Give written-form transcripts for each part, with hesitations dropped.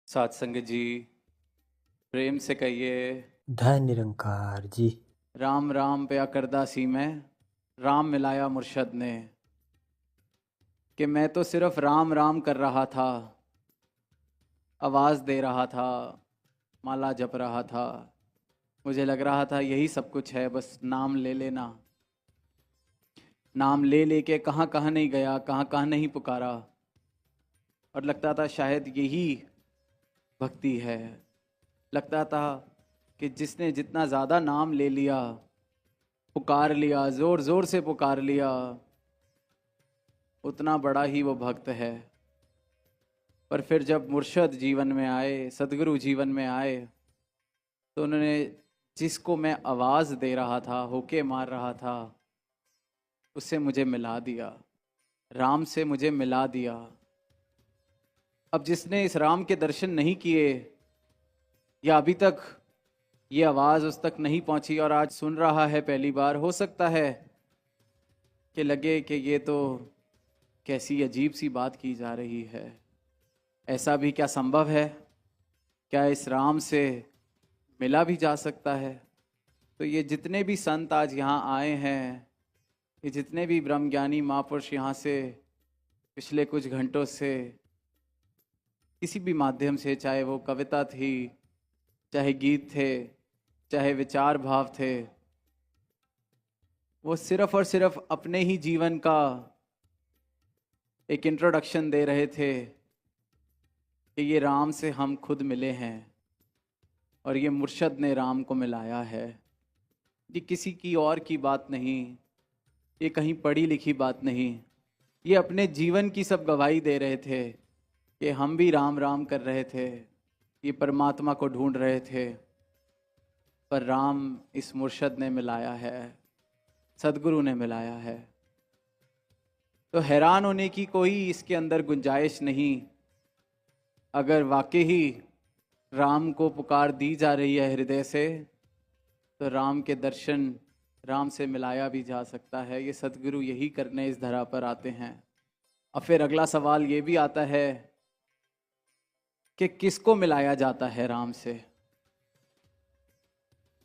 साथ संगत जी, प्रेम से कहिए, धन निरंकार जी। राम राम पया करदा सी मैं, राम मिलाया मुर्शद ने। कि मैं तो सिर्फ राम राम कर रहा था, आवाज़ दे रहा था, माला जप रहा था। मुझे लग रहा था यही सब कुछ है, बस नाम ले लेना। नाम ले लेके कहाँ कहाँ नहीं गया, कहाँ कहाँ नहीं पुकारा। और लगता था शायद यही भक्ति है। लगता था कि जिसने जितना ज़्यादा नाम ले लिया, पुकार लिया, ज़ोर ज़ोर से पुकार लिया, उतना बड़ा ही वो भक्त है। पर फिर जब मुर्शद जीवन में आए, सदगुरु जीवन में आए, तो उन्होंने जिसको मैं आवाज़ दे रहा था, होके मार रहा था, उससे मुझे मिला दिया, राम से मुझे मिला दिया। अब जिसने इस राम के दर्शन नहीं किए, या अभी तक ये आवाज़ उस तक नहीं पहुंची और आज सुन रहा है पहली बार, हो सकता है कि लगे कि ये तो कैसी अजीब सी बात की जा रही है। ऐसा भी क्या संभव है? क्या इस राम से मिला भी जा सकता है? तो ये जितने भी संत आज यहाँ आए हैं, ये जितने भी ब्रह्मज्ञानी महापुरुष यहाँ से पिछले कुछ घंटों से किसी भी माध्यम से, चाहे वो कविता थी, चाहे गीत थे, चाहे विचार भाव थे, वो सिर्फ और सिर्फ अपने ही जीवन का एक इंट्रोडक्शन दे रहे थे कि ये राम से हम खुद मिले हैं और ये मुर्शद ने राम को मिलाया है। ये किसी की और की बात नहीं, ये कहीं पढ़ी लिखी बात नहीं। ये अपने जीवन की सब गवाही दे रहे थे कि हम भी राम राम कर रहे थे, ये परमात्मा को ढूंढ रहे थे, पर राम इस मुर्शद ने मिलाया है, सदगुरु ने मिलाया है। तो हैरान होने की कोई इसके अंदर गुंजाइश नहीं। अगर वाकई ही राम को पुकार दी जा रही है हृदय से, तो राम के दर्शन, राम से मिलाया भी जा सकता है। ये सदगुरु यही करने इस धरा पर आते हैं। अब फिर अगला सवाल ये भी आता है कि किसको मिलाया जाता है राम से?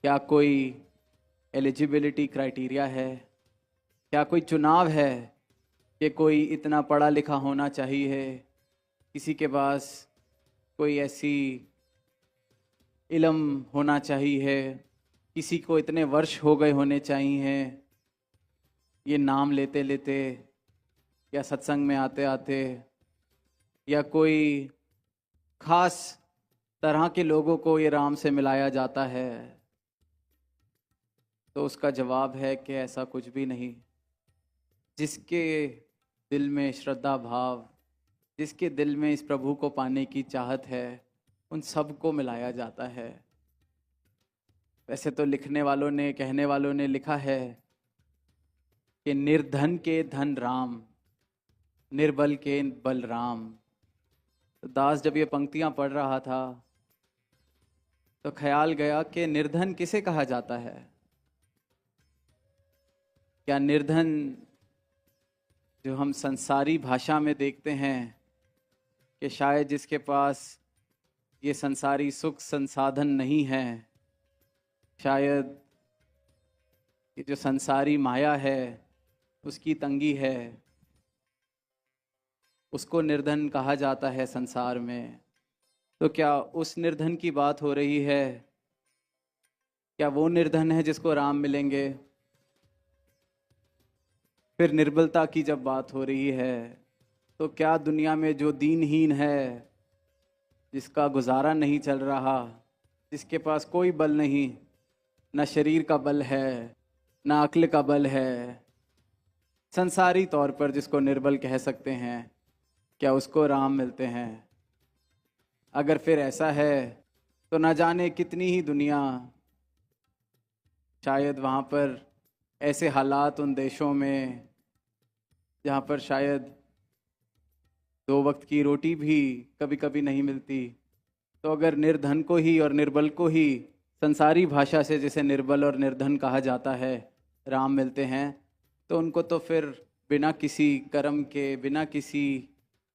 क्या कोई एलिजिबिलिटी क्राइटेरिया है? क्या कोई चुनाव है कि कोई इतना पढ़ा लिखा होना चाहिए, किसी के पास कोई ऐसी इल्म होना चाहिए, किसी को इतने वर्ष हो गए होने चाहिए ये नाम लेते लेते, या सत्संग में आते आते, या कोई खास तरह के लोगों को ये राम से मिलाया जाता है? तो उसका जवाब है कि ऐसा कुछ भी नहीं। जिसके दिल में श्रद्धा भाव, जिसके दिल में इस प्रभु को पाने की चाहत है, उन सबको मिलाया जाता है। वैसे तो लिखने वालों ने, कहने वालों ने लिखा है कि निर्धन के धन राम, निर्बल के बल राम। तो दास जब ये पंक्तियां पढ़ रहा था तो ख्याल गया कि निर्धन किसे कहा जाता है? क्या निर्धन जो हम संसारी भाषा में देखते हैं कि शायद जिसके पास ये संसारी सुख संसाधन नहीं है, शायद ये जो संसारी माया है उसकी तंगी है, उसको निर्धन कहा जाता है संसार में? तो क्या उस निर्धन की बात हो रही है? क्या वो निर्धन है जिसको राम मिलेंगे? फिर निर्बलता की जब बात हो रही है, तो क्या दुनिया में जो दीनहीन है, जिसका गुजारा नहीं चल रहा, जिसके पास कोई बल नहीं, ना शरीर का बल है, ना अक्ल का बल है, संसारी तौर पर जिसको निर्बल कह सकते हैं, क्या उसको राम मिलते हैं? अगर फिर ऐसा है तो ना जाने कितनी ही दुनिया, शायद वहाँ पर ऐसे हालात उन देशों में जहाँ पर शायद 2 वक्त की रोटी भी कभी कभी नहीं मिलती। तो अगर निर्धन को ही और निर्बल को ही संसारी भाषा से, जिसे निर्बल और निर्धन कहा जाता है, राम मिलते हैं, तो उनको तो फिर बिना किसी कर्म के, बिना किसी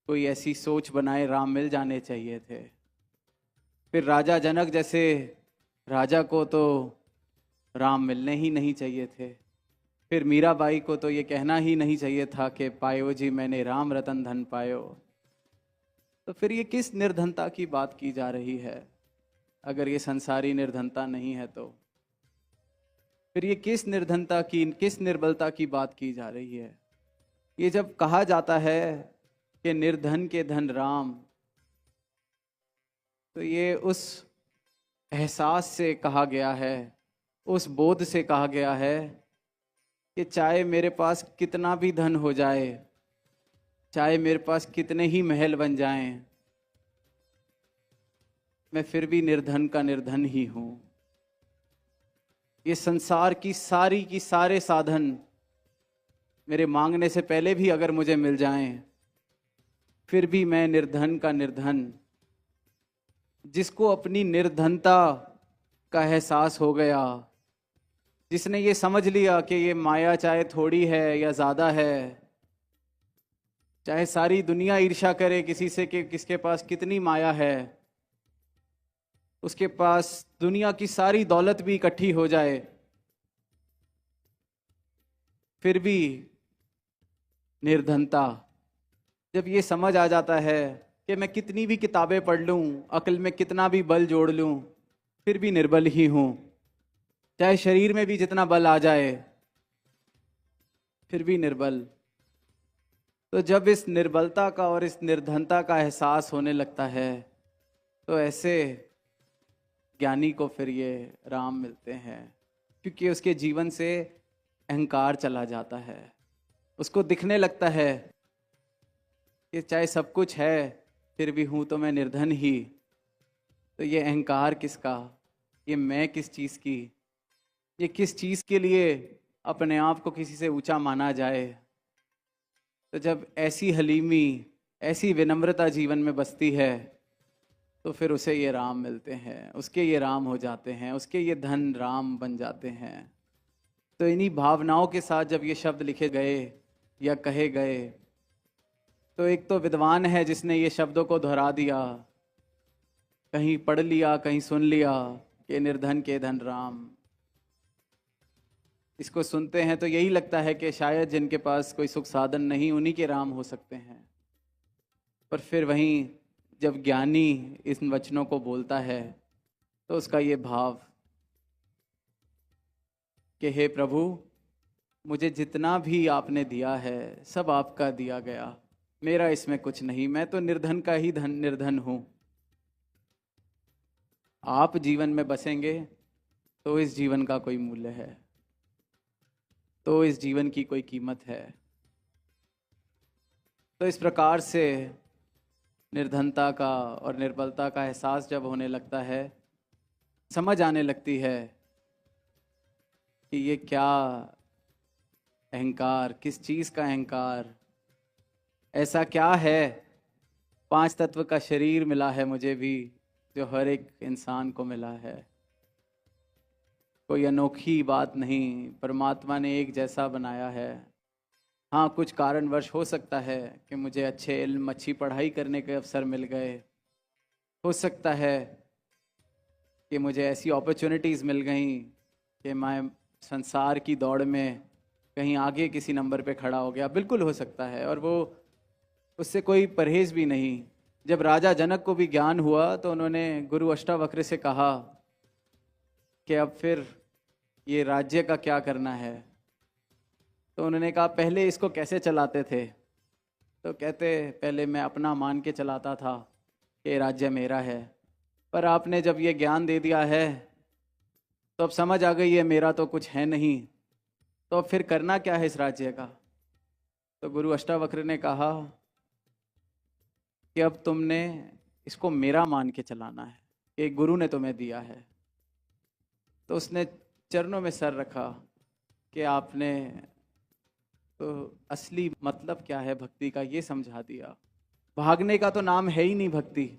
कोई ऐसी सोच बनाए राम मिल जाने चाहिए थे। फिर राजा जनक जैसे राजा को तो राम मिलने ही नहीं चाहिए थे। फिर मीराबाई को तो ये कहना ही नहीं चाहिए था कि पायो जी मैंने राम रतन धन पायो। तो फिर ये किस निर्धनता की बात की जा रही है? अगर ये संसारी निर्धनता नहीं है तो फिर ये किस निर्धनता की, किस निर्बलता की बात की जा रही है? ये जब कहा जाता है कि निर्धन के धन राम, तो ये उस एहसास से कहा गया है, उस बोध से कहा गया है कि चाहे मेरे पास कितना भी धन हो जाए, चाहे मेरे पास कितने ही महल बन जाएं, मैं फिर भी निर्धन का निर्धन ही हूं। ये संसार की सारे साधन मेरे मांगने से पहले भी अगर मुझे मिल जाएं, फिर भी मैं निर्धन का निर्धन। जिसको अपनी निर्धनता का एहसास हो गया, जिसने ये समझ लिया कि ये माया चाहे थोड़ी है या ज्यादा है, चाहे सारी दुनिया ईर्ष्या करे किसी से कि किसके पास कितनी माया है, उसके पास दुनिया की सारी दौलत भी इकट्ठी हो जाए, फिर भी निर्धनता। जब ये समझ आ जाता है कि मैं कितनी भी किताबें पढ़ लूं, अक्ल में कितना भी बल जोड़ लूं, फिर भी निर्बल ही हूं। चाहे शरीर में भी जितना बल आ जाए, फिर भी निर्बल। तो जब इस निर्बलता का और इस निर्धनता का एहसास होने लगता है, तो ऐसे ज्ञानी को फिर ये राम मिलते हैं, क्योंकि उसके जीवन से अहंकार चला जाता है। उसको दिखने लगता है कि चाहे सब कुछ है, फिर भी हूं तो मैं निर्धन ही। तो ये अहंकार किसका, ये मैं किस चीज की, ये किस चीज के लिए अपने आप को किसी से ऊंचा माना जाए? तो जब ऐसी हलीमी, ऐसी विनम्रता जीवन में बसती है, तो फिर उसे ये राम मिलते हैं, उसके ये राम हो जाते हैं, उसके ये धन राम बन जाते हैं। तो इन्हीं भावनाओं के साथ जब ये शब्द लिखे गए या कहे गए, तो एक तो विद्वान है जिसने ये शब्दों को दोहरा दिया, कहीं पढ़ लिया, कहीं सुन लिया कि निर्धन के धन राम। इसको सुनते हैं तो यही लगता है कि शायद जिनके पास कोई सुख साधन नहीं, उन्हीं के राम हो सकते हैं। पर फिर वहीं जब ज्ञानी इन वचनों को बोलता है, तो उसका ये भाव कि हे प्रभु, मुझे जितना भी आपने दिया है सब आपका दिया गया, मेरा इसमें कुछ नहीं, मैं तो निर्धन का ही धन निर्धन हूं। आप जीवन में बसेंगे तो इस जीवन का कोई मूल्य है, तो इस जीवन की कोई कीमत है। तो इस प्रकार से निर्धनता का और निर्बलता का एहसास जब होने लगता है, समझ आने लगती है कि ये क्या अहंकार, किस चीज का अहंकार, ऐसा क्या है। 5 तत्व का शरीर मिला है मुझे भी, जो हर एक इंसान को मिला है। कोई अनोखी बात नहीं, परमात्मा ने एक जैसा बनाया है। हाँ, कुछ कारणवश हो सकता है कि मुझे अच्छे इल्म, अच्छी पढ़ाई करने के अवसर मिल गए, हो सकता है कि मुझे ऐसी अपॉर्चुनिटीज़ मिल गई कि मैं संसार की दौड़ में कहीं आगे किसी नंबर पे खड़ा हो गया, बिल्कुल हो सकता है, और वो उससे कोई परहेज भी नहीं। जब राजा जनक को भी ज्ञान हुआ तो उन्होंने गुरु अष्टावक्र से कहा कि अब फिर ये राज्य का क्या करना है। तो उन्होंने कहा पहले इसको कैसे चलाते थे? तो कहते पहले मैं अपना मान के चलाता था कि राज्य मेरा है, पर आपने जब ये ज्ञान दे दिया है तो अब समझ आ गई है मेरा तो कुछ है नहीं, तो अब फिर करना क्या है इस राज्य का? तो गुरु अष्टावक्र ने कहा कि अब तुमने इसको मेरा मान के चलाना है, कि गुरु ने तुम्हें दिया है। तो उसने चरणों में सर रखा कि आपने तो असली मतलब क्या है भक्ति का ये समझा दिया। भागने का तो नाम है ही नहीं भक्ति।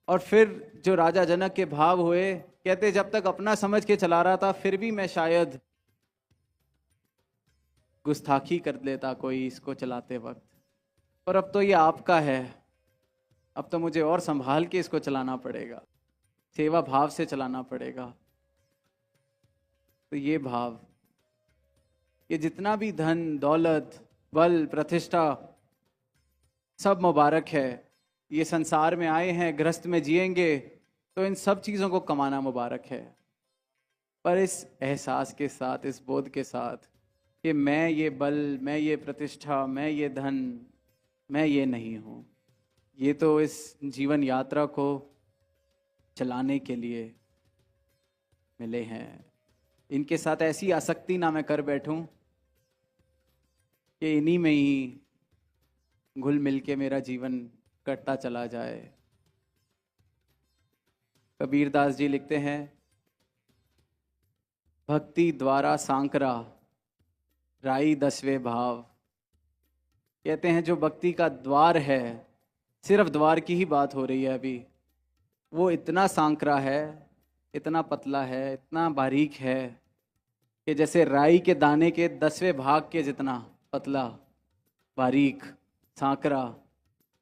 और फिर जो राजा जनक के भाव हुए, कहते जब तक अपना समझ के चला रहा था फिर भी मैं शायद गुस्ताखी कर लेता कोई इसको चलाते वक्त, पर अब तो ये आपका है, अब तो मुझे और संभाल के इसको चलाना पड़ेगा। सेवा भाव से चलाना पड़ेगा। तो ये भाव, ये जितना भी धन दौलत बल प्रतिष्ठा सब मुबारक है। ये संसार में आए हैं, गृहस्थ में जिएंगे, तो इन सब चीज़ों को कमाना मुबारक है। पर इस एहसास के साथ, इस बोध के साथ कि मैं ये बल, मैं ये प्रतिष्ठा, मैं ये धन, मैं ये नहीं हूँ। ये तो इस जीवन यात्रा को चलाने के लिए मिले हैं। इनके साथ ऐसी आसक्ति ना मैं कर बैठूं कि इन्हीं में ही घुल मिल के मेरा जीवन कटता चला जाए। कबीरदास जी लिखते हैं, भक्ति द्वारा सांकरा राई दसवें भाव। कहते हैं जो भक्ति का द्वार है, सिर्फ द्वार की ही बात हो रही है अभी, वो इतना सांकरा है, इतना पतला है, इतना बारीक है कि जैसे राई के दाने के 10वें भाग के जितना पतला बारीक सांकरा।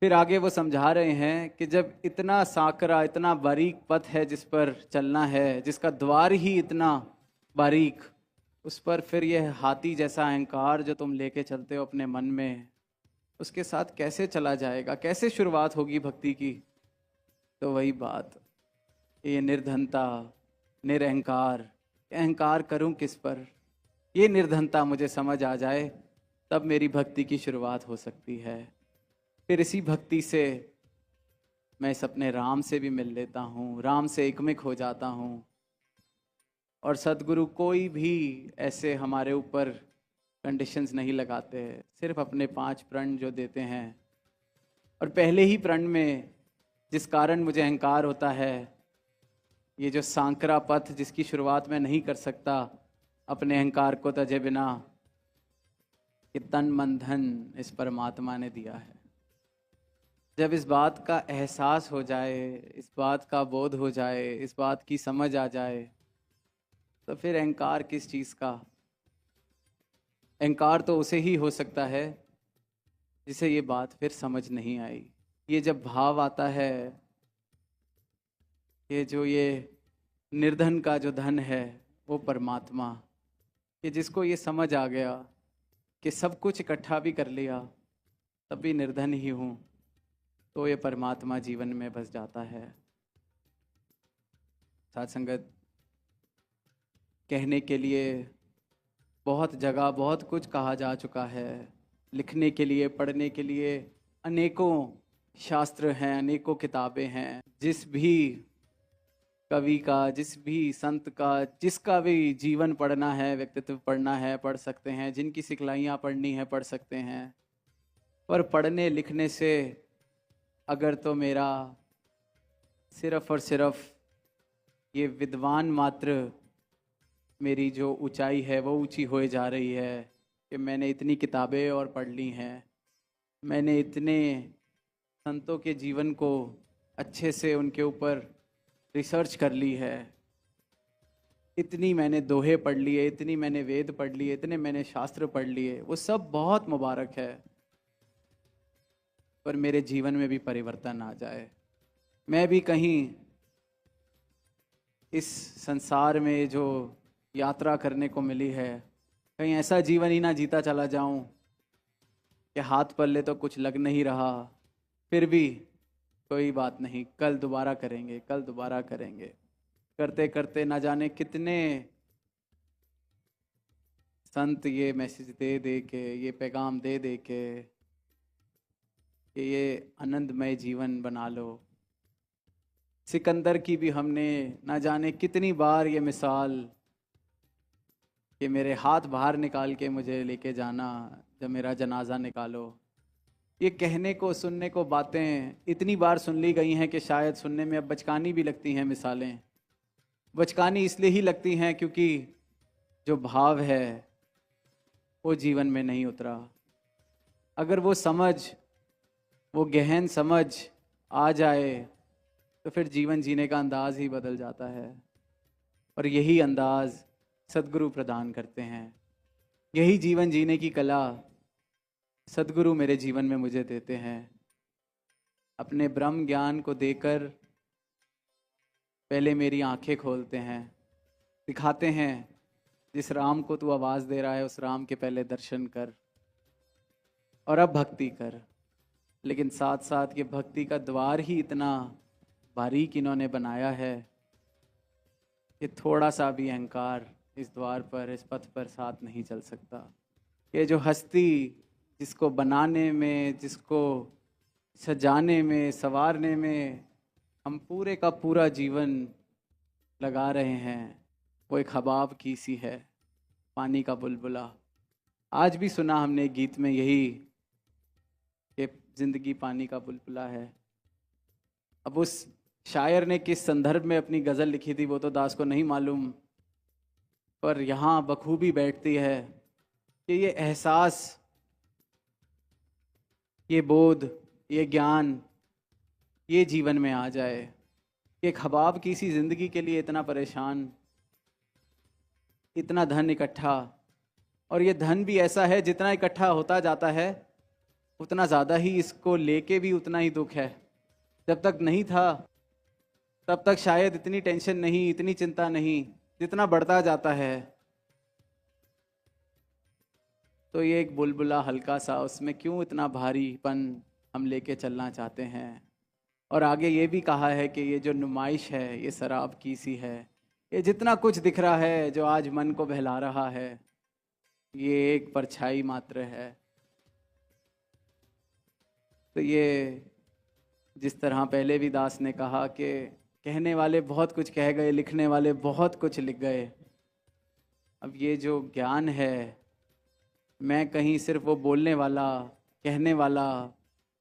फिर आगे वो समझा रहे हैं कि जब इतना सांकरा, इतना बारीक पथ है जिस पर चलना है, जिसका द्वार ही इतना बारीक, उस पर फिर यह हाथी जैसा अहंकार जो तुम लेके चलते हो अपने मन में, उसके साथ कैसे चला जाएगा, कैसे शुरुआत होगी भक्ति की। तो वही बात, ये निर्धनता, निरअहकार, अहंकार करूं किस पर, ये निर्धनता मुझे समझ आ जाए, तब मेरी भक्ति की शुरुआत हो सकती है। फिर इसी भक्ति से मैं इस अपने राम से भी मिल लेता हूँ, राम से एकमिक हो जाता हूँ। और सदगुरु कोई भी ऐसे हमारे ऊपर कंडीशंस नहीं लगाते, सिर्फ अपने 5 प्रण जो देते हैं। और पहले ही प्रण में जिस कारण मुझे अहंकार होता है, ये जो सांकरा पथ जिसकी शुरुआत मैं नहीं कर सकता अपने अहंकार को तजे बिना, कि तन मन धन इस परमात्मा ने दिया है। जब इस बात का एहसास हो जाए, इस बात का बोध हो जाए, इस बात की समझ आ जाए, तो फिर अहंकार किस चीज़ का। अहंकार तो उसे ही हो सकता है जिसे ये बात फिर समझ नहीं आई। ये जब भाव आता है, ये जो ये निर्धन का जो धन है वो परमात्मा, कि जिसको ये समझ आ गया कि सब कुछ इकट्ठा भी कर लिया तब भी निर्धन ही हूँ, तो ये परमात्मा जीवन में बस जाता है। साथ संगत, कहने के लिए बहुत जगह बहुत कुछ कहा जा चुका है, लिखने के लिए, पढ़ने के लिए अनेकों शास्त्र हैं, अनेकों किताबें हैं। जिस भी कवि का, जिस भी संत का, जिसका भी जीवन पढ़ना है, व्यक्तित्व पढ़ना है, पढ़ सकते हैं। जिनकी सिखलाइयाँ पढ़नी है, पढ़ सकते हैं। पर पढ़ने लिखने से अगर तो मेरा सिर्फ और सिर्फ ये विद्वान मात्र मेरी जो ऊंचाई है वो ऊंची होए जा रही है कि मैंने इतनी किताबें और पढ़ ली हैं, मैंने इतने संतों के जीवन को अच्छे से उनके ऊपर रिसर्च कर ली है, इतनी मैंने दोहे पढ़ लिए, इतनी मैंने वेद पढ़ लिए, इतने मैंने शास्त्र पढ़ लिए, वो सब बहुत मुबारक है। पर मेरे जीवन में भी परिवर्तन आ जाए, मैं भी कहीं इस संसार में जो यात्रा करने को मिली है, कहीं ऐसा जीवन ही ना जीता चला जाऊं कि हाथ पल्ले तो कुछ लग नहीं रहा, फिर भी कोई बात नहीं, कल दोबारा करेंगे, कल दोबारा करेंगे, करते करते ना जाने कितने संत ये मैसेज दे दे के, ये पैगाम दे दे के कि ये आनंदमय जीवन बना लो। सिकंदर की भी हमने ना जाने कितनी बार ये मिसाल कि मेरे हाथ बाहर निकाल के मुझे लेके जाना जब मेरा जनाजा निकालो। ये कहने को, सुनने को बातें इतनी बार सुन ली गई हैं कि शायद सुनने में अब बचकानी भी लगती हैं मिसालें। बचकानी इसलिए ही लगती हैं क्योंकि जो भाव है वो जीवन में नहीं उतरा। अगर वो समझ, वो गहन समझ आ जाए तो फिर जीवन जीने का अंदाज ही बदल जाता है। और यही अंदाज सदगुरु प्रदान करते हैं, यही जीवन जीने की कला सदगुरु मेरे जीवन में मुझे देते हैं। अपने ब्रह्म ज्ञान को देकर पहले मेरी आंखें खोलते हैं, दिखाते हैं जिस राम को तू आवाज़ दे रहा है उस राम के पहले दर्शन कर और अब भक्ति कर। लेकिन साथ साथ ये भक्ति का द्वार ही इतना बारीक इन्होंने बनाया है कि थोड़ा सा भी अहंकार इस द्वार पर, इस पथ पर साथ नहीं चल सकता। ये जो हस्ती जिसको बनाने में, जिसको सजाने में, संवारने में हम पूरे का पूरा जीवन लगा रहे हैं, वो एक हबाब की सी है, पानी का बुलबुला। आज भी सुना हमने गीत में यही कि जिंदगी पानी का बुलबुला है। अब उस शायर ने किस संदर्भ में अपनी गज़ल लिखी थी वो तो दास को नहीं मालूम, पर यहाँ बखूबी बैठती है कि ये एहसास, ये बोध, ये ज्ञान ये जीवन में आ जाए कि एक हबाब की सी जिंदगी के लिए इतना परेशान, इतना धन इकट्ठा, और ये धन भी ऐसा है जितना इकट्ठा होता जाता है उतना ज़्यादा ही इसको लेके भी उतना ही दुख है। जब तक नहीं था तब तक शायद इतनी टेंशन नहीं, इतनी चिंता नहीं, जितना बढ़ता जाता है तो ये एक बुलबुला हल्का सा, उसमें क्यों इतना भारीपन हम लेके चलना चाहते हैं। और आगे ये भी कहा है कि ये जो नुमाइश है ये शराब की सी है, ये जितना कुछ दिख रहा है जो आज मन को बहला रहा है ये एक परछाई मात्र है। तो ये जिस तरह पहले भी दास ने कहा कि कहने वाले बहुत कुछ कह गए, लिखने वाले बहुत कुछ लिख गए, अब ये जो ज्ञान है मैं कहीं सिर्फ वो बोलने वाला, कहने वाला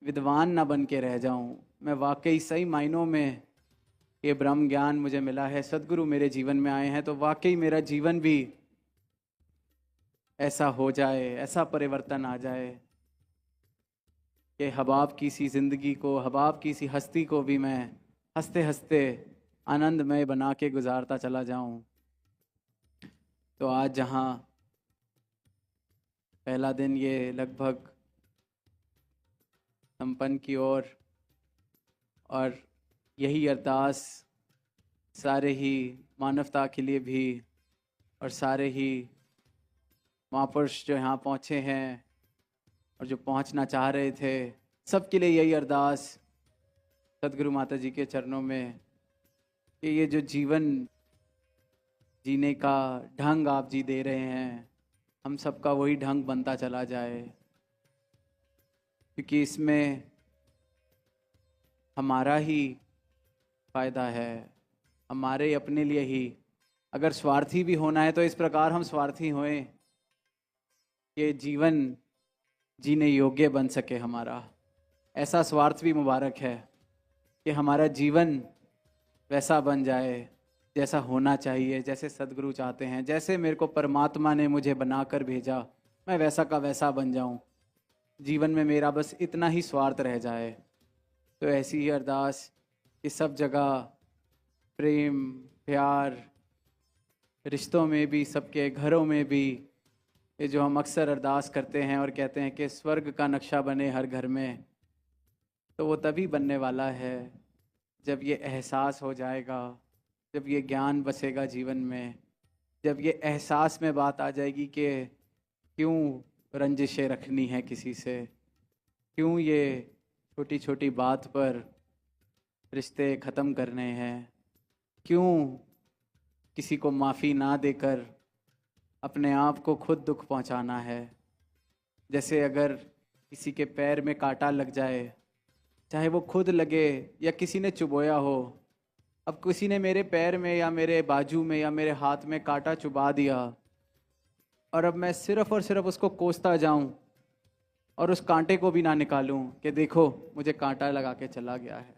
विद्वान ना बन के रह जाऊं। मैं वाकई सही मायनों में ये ब्रह्म ज्ञान मुझे मिला है, सदगुरु मेरे जीवन में आए हैं, तो वाकई मेरा जीवन भी ऐसा हो जाए, ऐसा परिवर्तन आ जाए कि हबाब की सी जिंदगी को, हबाब की सी हस्ती को भी मैं हंसते हंसते आनंदमय बना के गुजारता चला जाऊं। तो आज जहां पहला दिन ये लगभग संपन्न की ओर, और यही अरदास सारे ही मानवता के लिए भी और सारे ही महापुरुष जो यहाँ पहुँचे हैं और जो पहुँचना चाह रहे थे सबके लिए यही अरदास सदगुरु माता जी के चरणों में कि ये जो जीवन जीने का ढंग आप जी दे रहे हैं हम सबका वही ढंग बनता चला जाए, क्योंकि इसमें हमारा ही फायदा है, हमारे अपने लिए ही। अगर स्वार्थी भी होना है तो इस प्रकार हम स्वार्थी होएं कि जीवन जीने योग्य बन सके हमारा। ऐसा स्वार्थ भी मुबारक है कि हमारा जीवन वैसा बन जाए जैसा होना चाहिए, जैसे सदगुरु चाहते हैं, जैसे मेरे को परमात्मा ने मुझे बनाकर भेजा मैं वैसा का वैसा बन जाऊं। जीवन में मेरा बस इतना ही स्वार्थ रह जाए। तो ऐसी ही अरदास कि सब जगह प्रेम, प्यार, रिश्तों में भी, सबके घरों में भी, ये जो हम अक्सर अरदास करते हैं और कहते हैं कि स्वर्ग का नक्शा बने हर घर में, तो वो तभी बनने वाला है जब ये एहसास हो जाएगा, जब ये ज्ञान बसेगा जीवन में, जब ये एहसास में बात आ जाएगी कि क्यों रंजिशें रखनी है किसी से, क्यों ये छोटी छोटी बात पर रिश्ते ख़त्म करने हैं, क्यों किसी को माफ़ी ना देकर अपने आप को खुद दुख पहुंचाना है। जैसे अगर किसी के पैर में कांटा लग जाए, चाहे वो खुद लगे या किसी ने चुभोया हो, अब किसी ने मेरे पैर में या मेरे बाजू में या मेरे हाथ में कांटा चुभा दिया और अब मैं सिर्फ और सिर्फ उसको कोसता जाऊं और उस कांटे को भी ना निकालूं कि देखो मुझे कांटा लगा के चला गया है,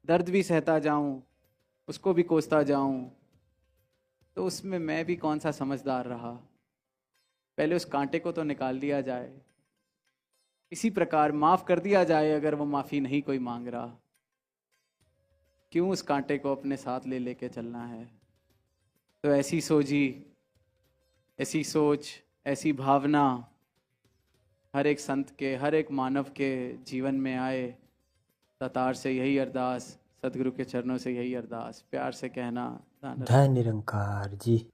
दर्द भी सहता जाऊं, उसको भी कोसता जाऊं, तो उसमें मैं भी कौन सा समझदार रहा। पहले उस कांटे को तो निकाल दिया जाए, इसी प्रकार माफ़ कर दिया जाए अगर वो माफ़ी नहीं कोई मांग रहा। क्यों उस कांटे को अपने साथ ले लेके चलना है। तो ऐसी सोची, ऐसी सोच, ऐसी भावना हर एक संत के, हर एक मानव के जीवन में आए। तातार से यही अरदास सदगुरु के चरणों से यही अरदास, प्यार से कहना धन धन निरंकार जी।